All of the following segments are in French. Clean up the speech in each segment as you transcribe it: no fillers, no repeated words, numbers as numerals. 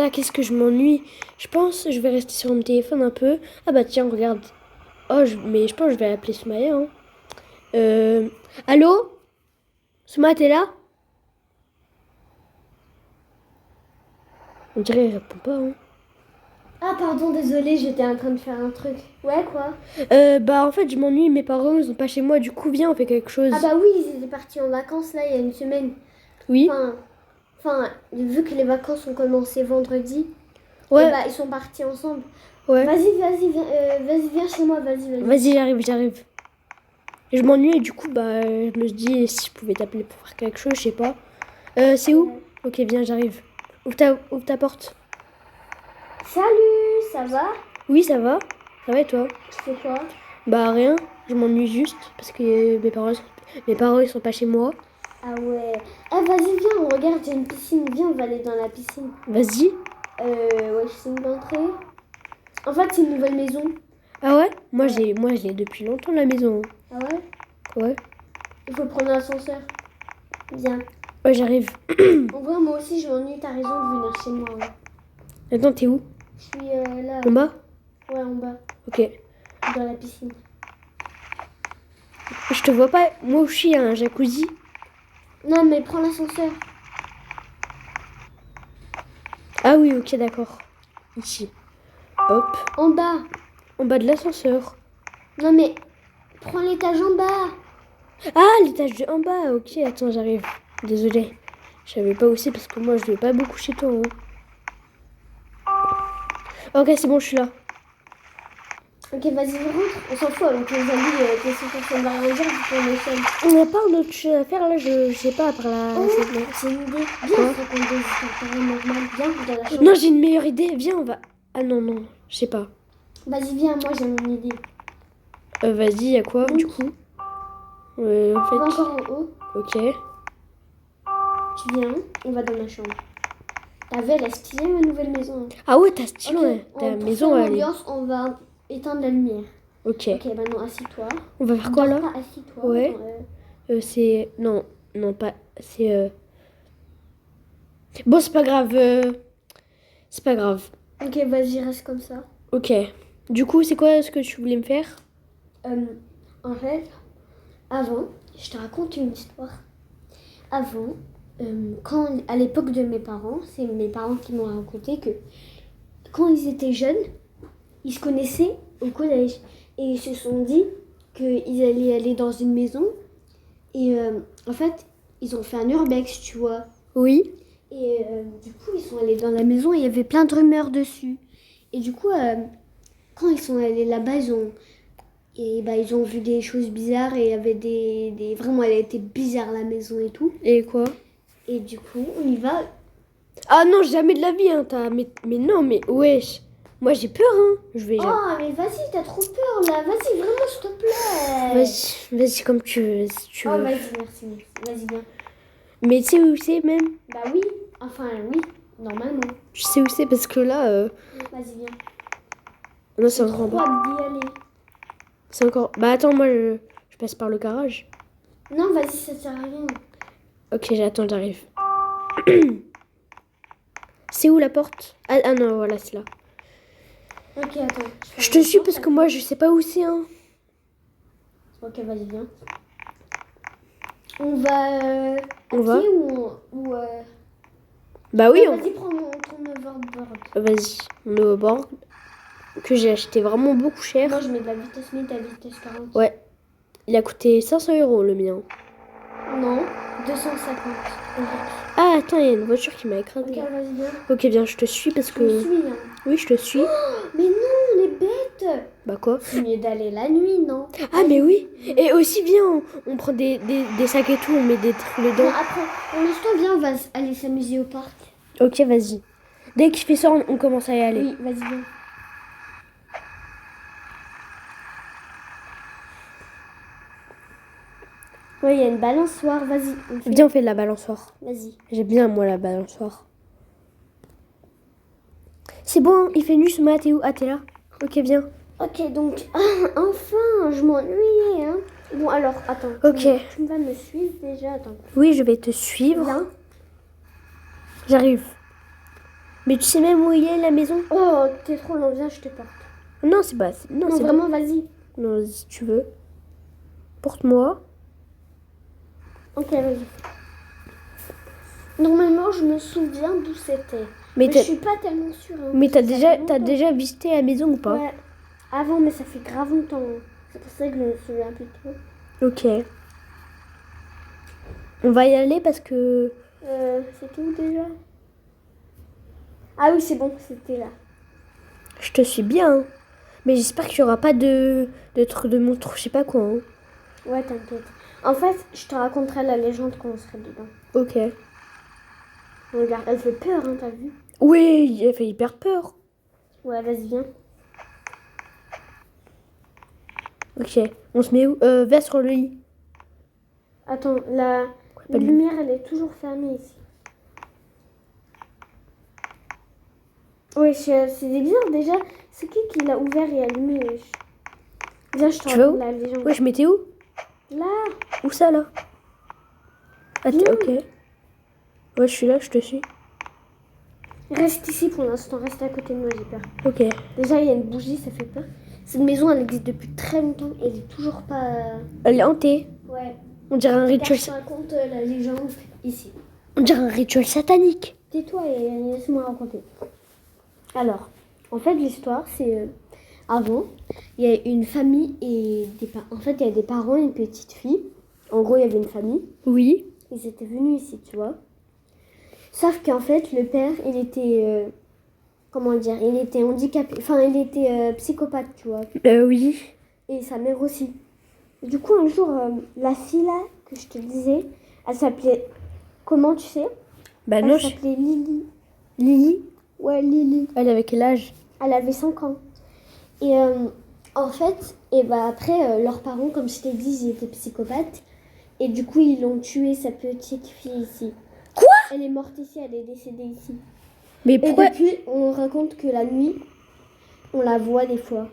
là, qu'est-ce que je m'ennuie. Je pense que je vais rester sur mon téléphone un peu. Ah bah tiens, regarde. Oh, mais je pense que je vais appeler Soumaya. Hein. Allô? Soumaya, t'es là? On dirait qu'elle répond pas. Hein. Ah pardon, désolée, j'étais en train de faire un truc. Ouais, quoi? Bah en fait, je m'ennuie. Mes parents, ils sont pas chez moi. Du coup, viens, on fait quelque chose. Ah bah oui, ils étaient partis en vacances là il y a une semaine. Oui? Enfin, vu que les vacances ont commencé vendredi, Ouais. et bah ils sont partis ensemble. Ouais. Vas-y, viens chez moi, vas-y. Vas-y, j'arrive. Et je m'ennuie et du coup, bah, je me dis si je pouvais t'appeler pour faire quelque chose, je sais pas. C'est où? Ok, viens, j'arrive. Ouvre ta porte. Salut, ça va? Oui, ça va. Ça va et toi? Tu fais quoi? Bah, rien. Je m'ennuie juste parce que mes parents, ils sont pas chez moi. Ah ouais. Ah vas-y, viens, on regarde, il y a une piscine. Viens, on va aller dans la piscine. Vas-y. Ouais, c'est une entrée. En fait, c'est une nouvelle maison. Ah ouais? Moi, je l'ai depuis longtemps, la maison. Ah ouais? Ouais. Il faut prendre l'ascenseur. Viens. Ouais, j'arrive. En vrai, moi aussi, je m'ennuie, t'as raison de venir chez moi. Ouais. Attends, t'es où? Je suis là. En bas? Ouais, en bas, Ok. dans la piscine. Je te vois pas. Moi aussi, il y a un jacuzzi. Non, mais prends l'ascenseur. Ah oui, ok, d'accord. Ici. Hop. En bas. En bas de l'ascenseur. Non, mais prends l'étage en bas. Ah, l'étage de en bas. Ok, attends, j'arrive. Désolée. Je savais pas où c'est parce que moi, je vais pas beaucoup chez toi. Hein. Ok, c'est bon, je suis là. Ok, vas-y, rentre. On s'en fout avec les amis. Qu'est-ce que ça ne va rien dire vu qu'on est seul. On n'a pas autre chose à faire là, je sais pas, par là. Oh, c'est une idée. Viens, on raconte des histoires normales. Viens, dans la chambre. Non, j'ai une meilleure idée. Viens, on va. Ah non, je sais pas. Vas-y, viens, moi j'ai une idée. Vas-y, y a quoi du coup en Va fait. encore en haut. Ok. Tu viens, on va dans ma chambre. T'as vu, elle a stylé ma nouvelle maison. Ah ouais, t'as stylé. Ok, Ouais. Ta pour maison, faire elle est. l'ambiance, on va éteindre la lumière. Ok. Ok, maintenant assis-toi. On va faire quoi là? Pas assis-toi. Ouais. Attends, C'est. Non, pas. C'est. Bon, c'est pas grave. C'est pas grave. Ok, vas-y, reste comme ça. Ok. Du coup, c'est quoi ce que tu voulais me faire? En fait, avant, je te raconte une histoire. Avant, à l'époque de mes parents, c'est mes parents qui m'ont raconté que quand ils étaient jeunes, ils se connaissaient au collège. Et ils se sont dit qu'ils allaient aller dans une maison. Et en fait, ils ont fait un urbex, tu vois. Oui. Et du coup, ils sont allés dans la maison et il y avait plein de rumeurs dessus. Et du coup, quand ils sont allés là-bas, ils ont vu des choses bizarres et il y avait Vraiment, elle était bizarre la maison et tout. Et quoi? Et du coup, on y va. Ah non, jamais de la vie, hein. Mais non, mais wesh. Moi, j'ai peur, hein. Je vais jamais. Oh, mais vas-y, t'as trop peur là. Vas-y, vraiment, s'il te plaît. Vas-y, comme tu veux. Si tu Oh, veux. vas-y, merci. Vas-y, viens. Mais tu sais où c'est même? Bah oui. Enfin, oui, normalement. Je sais où c'est parce que là. Vas-y, viens. Non, c'est encore en Trop bas. hâte d'y aller. C'est encore. Bah attends, moi, je passe par le garage. Non, vas-y, ça sert à rien. Ok, j'attends, j'arrive. C'est où la porte? Ah non, voilà, c'est là. Ok, attends. Je te suis parce que moi, je sais pas où c'est, hein. Ok, vas-y, viens. On va à On va pied ou Bah oui, Vas-y, prends ton overboard. Vas-y, on est au bord. Que j'ai acheté vraiment beaucoup cher. Moi, je mets de la vitesse mais ta vitesse 40. Ouais. Il a coûté 500 € le mien. Non, 250. Ah, attends, il y a une voiture qui m'a écrasé. Ok, vas-y, viens. Ok, bien, je te suis parce Tu que. me suis, hein. Oui, je te suis. Oh, mais non, on est bête. Bah quoi? C'est mieux d'aller la nuit, non? Ah, mais oui. Et aussi, viens, on prend des sacs et tout, on met des trucs Non, dedans. après, pour l'instant, viens, on va aller s'amuser au parc. Ok, vas-y. Dès qu'il fait ça, on commence à y aller. Oui, vas-y, viens. Ouais, il y a une balançoire, vas-y. Viens, on fait de la balançoire. Vas-y. J'aime bien, moi, la balançoire. C'est bon, il fait nu ce matin. T'es où? Ah, t'es là? Ok, viens. Ok, donc, enfin, je m'ennuyais, hein. Bon, alors, attends. Ok. Tu vas me suivre déjà, attends. Oui, je vais te suivre. Viens. J'arrive. Mais tu sais même où il est, la maison? Oh, t'es trop long, viens, je te porte. Non, c'est pas... Non, Non, c'est vraiment, vas-y. Non, si tu veux. Porte-moi. Ok, vas-y. Normalement, je me souviens d'où c'était. Mais Mais je suis pas tellement sûre. Hein, Mais parce que ça fait t'as longtemps. déjà visité la maison ou pas? Ouais, avant, mais ça fait grave longtemps. Hein. C'est pour ça que je me souviens plus trop. Ok. On va y aller parce que... C'était où déjà? Ah oui, c'est bon, c'était là. Je te suis bien. Hein. Mais j'espère qu'il n'y aura pas de trucs de monstres, je sais pas quoi. Hein. Ouais, t'inquiète. En fait, je te raconterai la légende quand on serait dedans. Ok. Regarde, elle fait peur, hein, t'as vu? Oui, il a fait hyper peur. Ouais, vas-y, viens. Ok. On se met où? Va sur le lit. Attends, la Pas de lumière, elle est toujours fermée ici. Oui, c'est bizarre déjà. C'est qui l'a ouvert et allumé? Viens, je te Tu vas raconte où? la légende. Ouais, je m'étais où? Là, Où ça, là? Attends, Viens. ok. Ouais, je suis là, je te suis. reste ici pour l'instant. Reste à côté de moi, j'ai peur. Ok. Déjà, il y a une bougie, ça fait peur. Cette maison, elle existe depuis très longtemps et elle est toujours pas... Elle est hantée. Ouais. On dirait un Car rituel... je te raconte la légende ici. On dirait un rituel satanique. Tais-toi et laisse-moi raconter. Alors, en fait, l'histoire, c'est... avant, il y a une famille et des parents. En fait, il y a des parents et une petite fille. En gros, il y avait une famille. Oui. Ils étaient venus ici, tu vois. Sauf qu'en fait, le père, il était... comment dire? Il était handicapé. Enfin, il était psychopathe, tu vois. Oui. Et sa mère aussi. Du coup, un jour, la fille là, que je te disais, elle s'appelait... Comment, tu sais? Bah Elle non, s'appelait Lily. Lily, Ouais, Lily. elle avait quel âge? Elle avait 5 ans. Et en fait, et bah après, leurs parents, comme je t'ai dit, ils étaient psychopathes. Et du coup, ils l'ont tué, sa petite fille ici. Quoi? Elle est morte ici, elle est décédée ici. Mais Et pourquoi? depuis, on raconte que la nuit, on la voit des fois.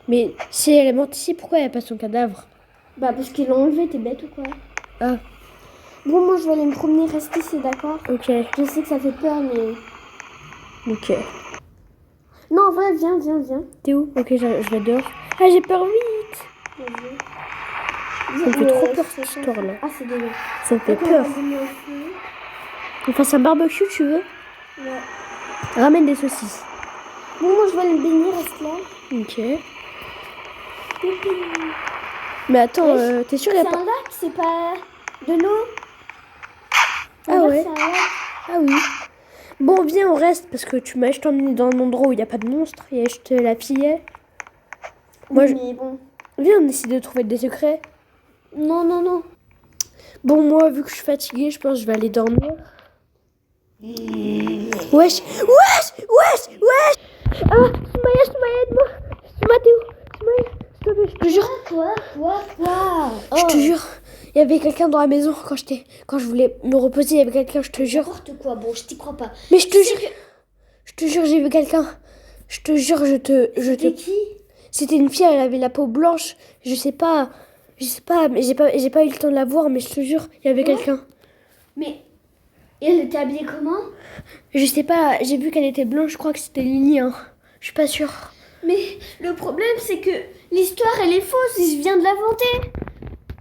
Mais si elle est morte ici, pourquoi elle a pas son cadavre? Bah parce qu'ils l'ont enlevée, t'es bête ou quoi? Ah, Bon, moi, je vais aller me promener, reste ici, d'accord? ok. Je sais que ça fait peur, mais... Ok. Non, en vrai, viens, viens, viens. T'es où? Ok, je vais dehors. Ah, j'ai peur vite. Vas-y. Ça me fait trop peur cette histoire-là. Ah, c'est dégueu. Ça me fait Ok, on peur. va allumer un feu. On fasse un barbecue, tu veux? Ouais. Ramène des saucisses. Bon, moi, je vais aller me baigner, reste là. Ok. Mais attends, Wesh, t'es sûr C'est qu'il y un a pas... lac, c'est pas de l'eau. Ah Regarde, ouais. c'est un lac. Ah oui. Bon, viens, on reste parce que tu m'as juste emmené dans un endroit où il n'y a pas de monstres. Il y a juste la fillette. Moi, Oui, mais bon. Viens, on essaie de trouver des secrets. Non, non, non. Bon, moi, vu que je suis fatiguée, je pense que je vais aller dormir. Wesh, wesh, wesh, wesh. Ah, Soumaya, aide-moi. Soumaya, t'es où? Soumaya, s'il te plaît, je te jure. Quoi Je te jure, il y avait quelqu'un dans la maison quand je voulais me reposer, il y avait quelqu'un, je te jure. N'importe quoi, bon, je t'y crois pas. Mais je te jure, j'ai vu quelqu'un. Je te jure, C'était qui? C'était une fille, elle avait la peau blanche. Je sais pas, mais j'ai pas eu le temps de la voir, mais je te jure, il y avait quelqu'un. Mais et elle était habillée comment? Je sais pas, j'ai vu qu'elle était blanche, je crois que c'était Lily, hein. Je suis pas sûre. Mais le problème, c'est que l'histoire, elle est fausse. Je viens de l'inventer.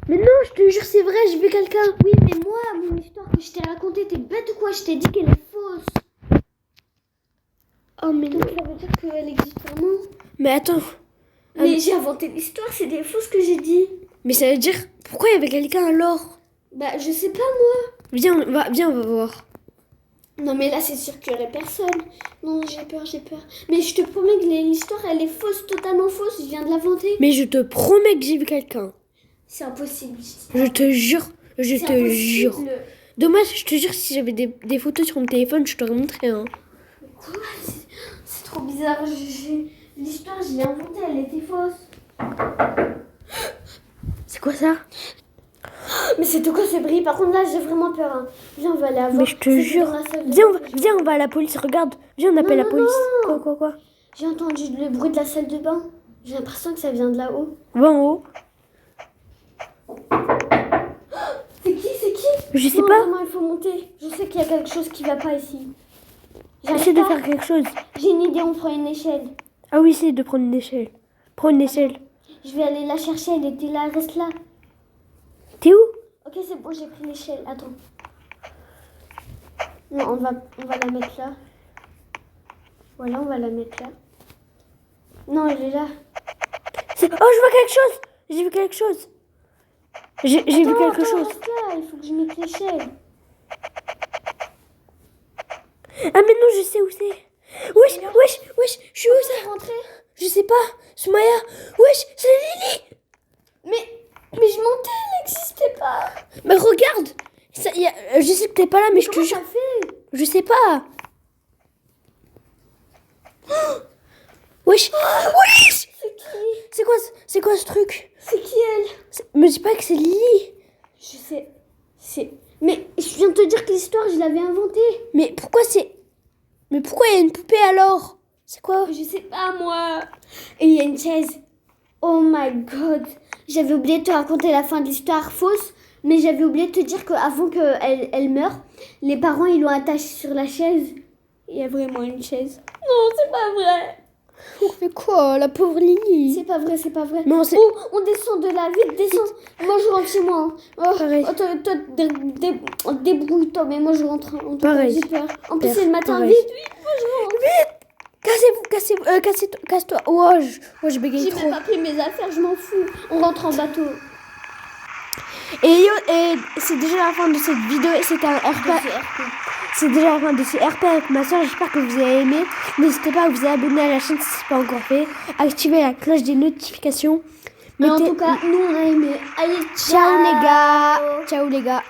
Mais non, je te jure, c'est vrai, j'ai vu quelqu'un. Oui, mais moi, mon histoire que je t'ai racontée, t'es bête ou quoi? Je t'ai dit qu'elle est fausse. Oh, mais non. Donc ça veut dire qu'elle existe vraiment. Mais attends. Mais j'ai inventé l'histoire, c'est des fausses que j'ai dit. Mais ça veut dire, pourquoi il y avait quelqu'un alors? Bah, je sais pas moi. Viens, on va voir. Non, mais là, c'est sûr qu'il y aurait personne. Non, j'ai peur. Mais je te promets que l'histoire, elle est fausse, totalement fausse. Je viens de l'inventer. Mais je te promets que j'ai vu quelqu'un. C'est impossible. Je te jure, je C'est te impossible. jure. Dommage, je te jure, si j'avais des photos sur mon téléphone, je t'aurais montré. Hein. Quoi? C'est trop bizarre. L'histoire, je l'ai inventée, elle était fausse. C'est quoi ça? Mais c'est de quoi ce bruit? Par contre, là, j'ai vraiment peur. Hein. Viens, on va aller voir. Mais je te jure. Viens, on va à la police. Regarde, viens, on appelle la police. Quoi? J'ai entendu le bruit de la salle de bain. J'ai l'impression que ça vient de là-haut. Va en haut. C'est qui? Je sais Non, pas. vraiment, il faut monter. Je sais qu'il y a quelque chose qui va pas ici. Essaie de faire quelque chose. J'ai une idée, on prend une échelle. Ah oui, essaie de prendre une échelle. Prends une échelle. Je vais aller la chercher, elle était là, reste là. T'es où? Ok, c'est bon, j'ai pris l'échelle. Attends. Non, on va la mettre là. Voilà, on va la mettre là. Non, elle est là. Oh, je vois quelque chose. J'ai vu quelque chose. J'ai vu Attends, quelque chose. reste là, il faut que je mette l'échelle. Ah mais non, je sais où c'est. Wesh, je suis où ça? Rentrer. Je sais pas. Soumaya. Wesh, c'est Lily. Mais je mentais, elle n'existait pas. Mais regarde. Je sais que t'es pas là, mais je te Comment jure. ça fait? Je sais pas. Wesh. Wesh. C'est qui? C'est quoi ce truc? C'est qui elle? Me dis pas que c'est Lily. Je sais. Mais je viens de te dire que l'histoire, je l'avais inventée. Mais pourquoi il y a une poupée alors? C'est quoi? Je sais pas, moi. Et il y a une chaise. Oh my god. J'avais oublié de te raconter la fin de l'histoire fausse, mais j'avais oublié de te dire qu'avant qu'elle meure, les parents, ils l'ont attachée sur la chaise. Il y a vraiment une chaise. Non, c'est pas vrai. On fait quoi, la pauvre Lily? C'est pas vrai, c'est pas vrai. Mais on descend de là, vite, descends. Moi, je rentre chez moi. Hein. Oh, Pareil. toi, débrouille-toi, mais moi, je rentre. En tout cas, Pareil. j'ai peur. En plus, c'est le matin. Pareil. Vite, moi, je rentre. Casse-toi. Oh, je bégaye J'ai trop. même pas pris mes affaires, je m'en fous. On rentre en bateau. Et c'est déjà la fin de cette vidéo. C'était un RP. C'est déjà la fin de ce RP avec ma soeur. J'espère que vous avez aimé. N'hésitez pas à vous abonner à la chaîne si ce n'est pas encore fait. Activez la cloche des notifications. Mais en tout cas, nous, on a aimé. Allez, Ciao les gars. Ciao les gars.